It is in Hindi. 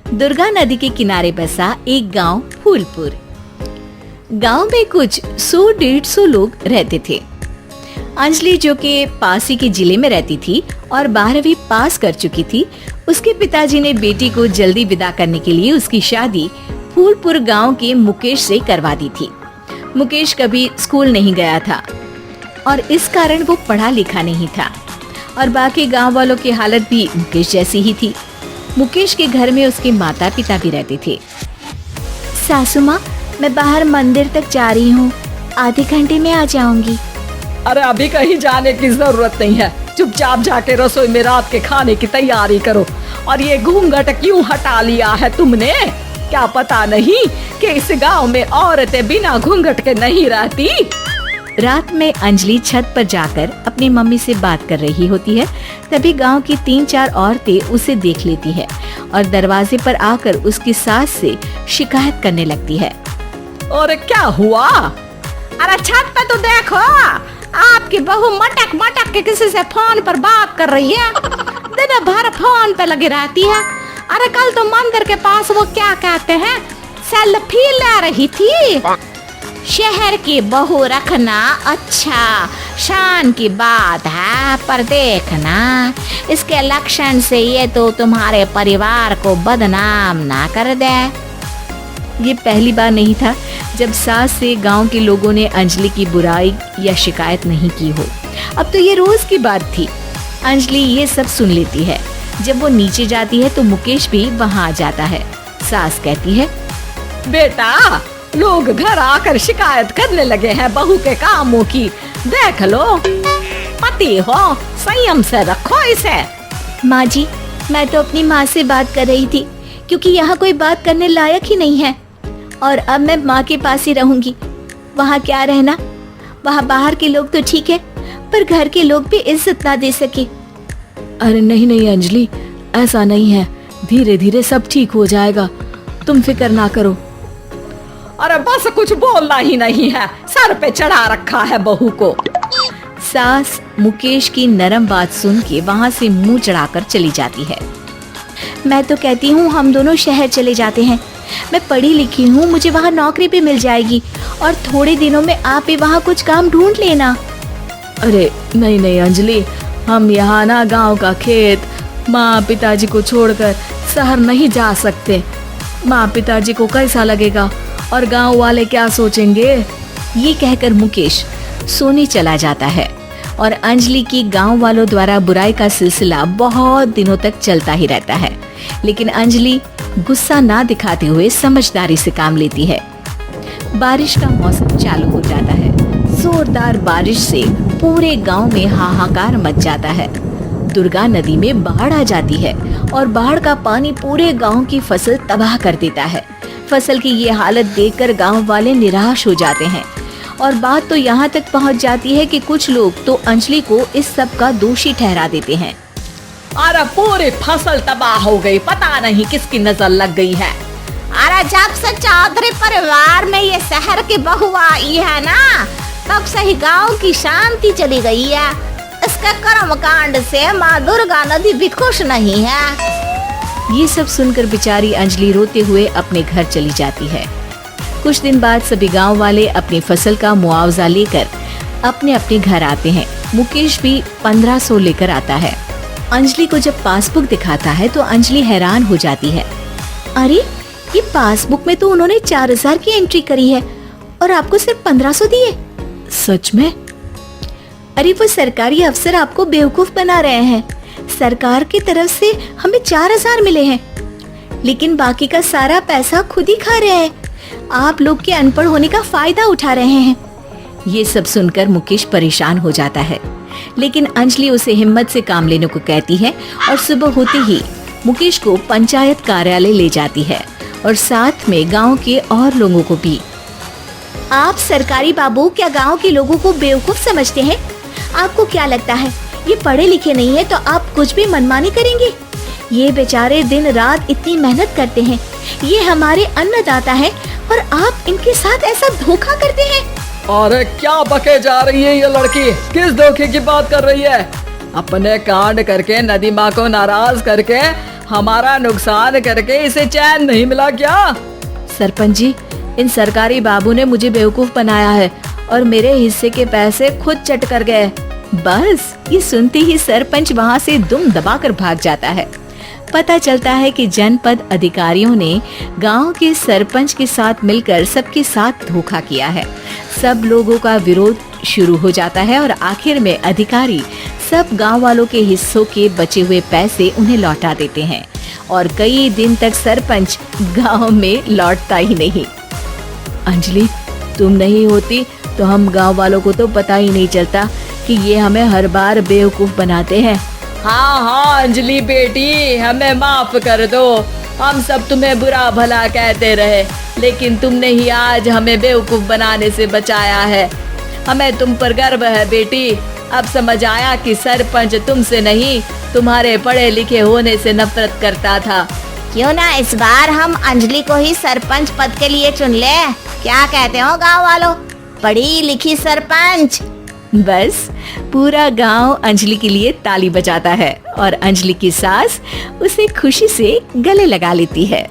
दुर्गा नदी के किनारे बसा एक गांव फूलपुर। गांव में कुछ 100-150 लोग रहते थे। अंजलि जो कि पास ही के जिले में रहती थी और 12वीं पास कर चुकी थी, उसके पिताजी ने बेटी को जल्दी विदा करने के लिए उसकी शादी फूलपुर गांव के मुकेश से करवा दी थी। मुकेश कभी स्कूल नहीं गया था और इस कारण वो पढ़ा लिखा नहीं था और बाकी गांव वालों की हालत भी मुकेश जैसी ही थी। मुकेश के घर में उसके माता पिता भी रहते थे। सासू माँ, मैं बाहर मंदिर तक जा रही हूँ, आधे घंटे में आ जाऊंगी। अरे अभी कहीं जाने की जरूरत नहीं है, चुपचाप जाके रसोई में रात के खाने की तैयारी करो। और ये घूंघट क्यों हटा लिया है तुमने? क्या पता नहीं कि इस गांव में औरतें बिना घूंघट के नहीं रहती। रात में अंजलि छत पर जाकर अपनी मम्मी से बात कर रही होती है। तभी गांव की 3-4 औरतें उसे देख लेती है और दरवाजे पर आकर उसकी सास से शिकायत करने लगती है। और क्या हुआ? अरे छत पे तो देखो, आपकी बहू मटक मटक के किसी से फोन पर बात कर रही है। दिन भर फोन पे लगी रहती है। अरे कल तो मंदिर के पास वो क्या कहते हैं, सेल्फी ले रही थी। शहर की बहू रखना अच्छा शान की बात है, पर देखना इसके लक्षण से ये तो तुम्हारे परिवार को बदनाम ना कर दे। ये पहली बार नहीं था जब सास से गांव के लोगों ने अंजलि की बुराई या शिकायत नहीं की हो। अब तो ये रोज की बात थी। अंजलि ये सब सुन लेती है। जब वो नीचे जाती है तो मुकेश भी वहाँ आ जाता है। सास कहती है, बेटा, लोग घर आकर शिकायत करने लगे हैं बहू के कामों की, देख लो। पति हो, संयम से रखो इसे। माँ जी, मैं तो अपनी माँ से बात कर रही थी क्योंकि यहाँ कोई बात करने लायक ही नहीं है और अब मैं माँ के पास ही रहूंगी। वहाँ क्या रहना, वहाँ बाहर के लोग तो ठीक है पर घर के लोग भी इज्जत ना दे सके। अरे नहीं नहीं अंजलि, ऐसा नहीं है, धीरे धीरे सब ठीक हो जाएगा, तुम फिक्र ना करो। अरे बस कुछ बोलना ही नहीं है, सर पे चढ़ा रखा है बहू को। सास मुकेश की नरम बात सुन के वहाँ से मुंह चढ़ाकर चली जाती है। मैं तो कहती हूँ हम दोनों शहर चले जाते हैं। मैं पढ़ी लिखी हूँ, मुझे वहाँ नौकरी भी मिल जाएगी और थोड़े दिनों में आप भी वहाँ कुछ काम ढूंढ लेना। अरे नहीं नहीं अंजलि, हम यहाँ ना गांव का खेत, माँ पिताजी को छोड़कर शहर नहीं जा सकते। माँ पिताजी को कैसा लगेगा और गांव वाले क्या सोचेंगे? ये कहकर मुकेश सोने चला जाता है और अंजलि की गांव वालों द्वारा बुराई का सिलसिला बहुत दिनों तक चलता ही रहता है। लेकिन अंजलि गुस्सा ना दिखाते हुए समझदारी से काम लेती है। बारिश का मौसम चालू हो जाता है। जोरदार बारिश से पूरे गांव में हाहाकार मच जाता है। दुर्गा नदी में बाढ़ आ जाती है और बाढ़ का पानी पूरे गांव की फसल तबाह कर देता है। फसल की ये हालत देखकर गांव वाले निराश हो जाते हैं और बात तो यहाँ तक पहुँच जाती है कि कुछ लोग तो अंजलि को इस सब का दोषी ठहरा देते हैं। अरे पूरी फसल तबाह हो गई, पता नहीं किसकी नजर लग गई है। अरे जब से चौधरी परिवार में ये शहर की बहू आई है ना, तब से ही गांव की शांति चली गई है। इसके कर्म कांड से माँ दुर्गा नदी भी खुश नहीं है। ये सब सुनकर बेचारी अंजलि रोते हुए अपने घर चली जाती है। कुछ दिन बाद सभी गांव वाले अपनी फसल का मुआवजा लेकर अपने अपने घर आते हैं। मुकेश भी 1500 लेकर आता है। अंजलि को जब पासबुक दिखाता है तो अंजलि हैरान हो जाती है। अरे ये पासबुक में तो उन्होंने 4000 की एंट्री करी है और आपको सिर्फ 1500 दिए। सच में? अरे वो सरकारी अफसर आपको बेवकूफ बना रहे हैं। सरकार की तरफ से हमें 4000 मिले हैं लेकिन बाकी का सारा पैसा खुद ही खा रहे हैं। आप लोग के अनपढ़ होने का फायदा उठा रहे हैं। ये सब सुनकर मुकेश परेशान हो जाता है लेकिन अंजलि उसे हिम्मत से काम लेने को कहती है और सुबह होते ही मुकेश को पंचायत कार्यालय ले जाती है और साथ में गांव के और लोगों को भी। आप सरकारी बाबू क्या गांव के लोगों को बेवकूफ समझते हैं? आपको क्या लगता है ये पढ़े लिखे नहीं है तो आप कुछ भी मनमानी करेंगे? ये बेचारे दिन रात इतनी मेहनत करते हैं, ये हमारे अन्नदाता हैं और आप इनके साथ ऐसा धोखा करते हैं। अरे क्या बके जा रही है ये लड़की, किस धोखे की बात कर रही है? अपने कांड करके नदी माँ को नाराज करके हमारा नुकसान करके इसे चैन नहीं मिला क्या? सरपंच जी, इन सरकारी बाबू ने मुझे बेवकूफ बनाया है और मेरे हिस्से के पैसे खुद चट कर गए। बस ये सुनते ही सरपंच वहाँ से दुम दबाकर भाग जाता है। पता चलता है कि जनपद अधिकारियों ने गांव के सरपंच के साथ मिलकर सबके साथ धोखा किया है। सब लोगों का विरोध शुरू हो जाता है और आखिर में अधिकारी सब गांव वालों के हिस्सों के बचे हुए पैसे उन्हें लौटा देते हैं और कई दिन तक सरपंच गांव में लौटता ही नहीं। अंजलि, तुम नहीं होती तो हम गांव वालों को तो पता ही नहीं चलता कि ये हमें हर बार बेवकूफ बनाते हैं। हाँ हाँ अंजलि बेटी, हमें माफ कर दो। हम सब तुम्हें बुरा भला कहते रहे, लेकिन तुमने ही आज हमें बेवकूफ बनाने से बचाया है। हमें तुम पर गर्व है बेटी। अब समझ आया कि सरपंच तुमसे नहीं, तुम्हारे पढ़े लिखे होने से नफरत करता था। क्यों ना इस बार हम अंजलि को ही सरपंच पद के लिए चुन ले? क्या कहते हो गांव वालों? पढ़ी लिखी सरपंच। बस पूरा गांव अंजलि के लिए ताली बजाता है और अंजलि की सास उसे खुशी से गले लगा लेती है।